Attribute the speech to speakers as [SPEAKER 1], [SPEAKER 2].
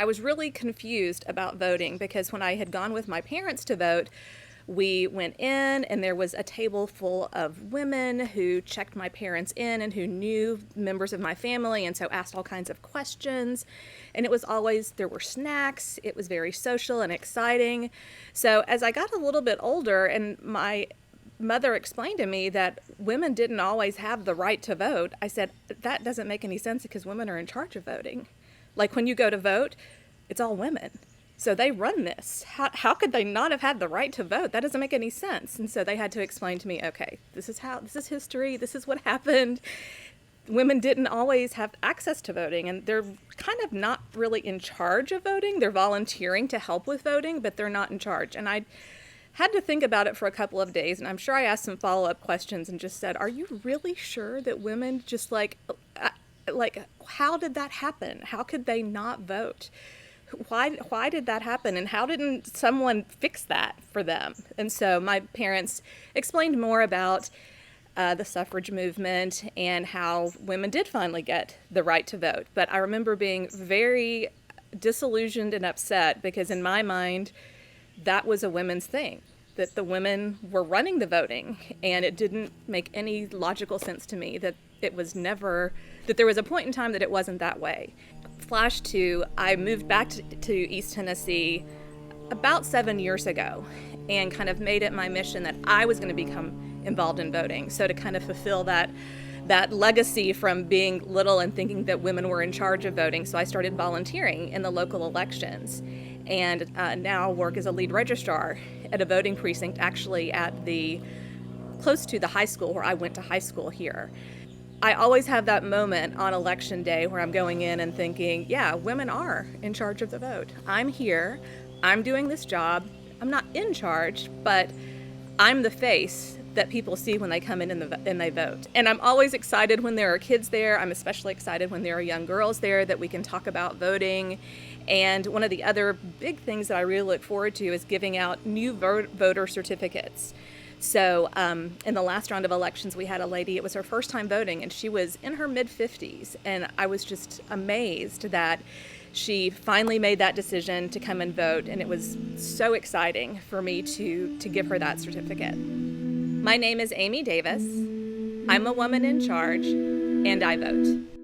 [SPEAKER 1] I was really confused about voting because when I had gone with my parents to vote, we went in and there was a table full of women who checked my parents in and who knew members of my family and so asked all kinds of questions. And it was always, there were snacks, it was very social and exciting. So as I got a little bit older and my mother explained to me that women didn't always have the right to vote, I said, that doesn't make any sense because women are in charge of voting. Like when you go to vote, it's all women. So they run this. How could they not have had the right to vote? That doesn't make any sense. And so they had to explain to me, okay, this is history, this is what happened. Women didn't always have access to voting, and they're kind of not really in charge of voting. They're volunteering to help with voting, but they're not in charge. And I had to think about it for a couple of days, and I'm sure I asked some follow-up questions and just said, are you really sure that women just how did that happen? How could they not vote? Why did that happen? And how didn't someone fix that for them? And so my parents explained more about the suffrage movement and how women did finally get the right to vote. But I remember being very disillusioned and upset because in my mind, that was a women's thing, that the women were running the voting, and it didn't make any logical sense to me that it was never, that there was a point in time that it wasn't that way. Flash to, I moved back to East Tennessee about 7 years ago and kind of made it my mission that I was going to become involved in voting. So to kind of fulfill that legacy from being little and thinking that women were in charge of voting. So I started volunteering in the local elections and now work as a lead registrar at a voting precinct, actually close to the high school where I went to high school here. I always have that moment on election day where I'm going in and thinking, yeah, women are in charge of the vote. I'm here, I'm doing this job, I'm not in charge, but I'm the face that people see when they come in and they vote. And I'm always excited when there are kids there. I'm especially excited when there are young girls there that we can talk about voting. And one of the other big things that I really look forward to is giving out new voter certificates. So in the last round of elections, we had a lady, it was her first time voting, and she was in her mid-50s. And I was just amazed that she finally made that decision to come and vote. And it was so exciting for me to give her that certificate. My name is Amy Davis. I'm a woman in charge, and I vote.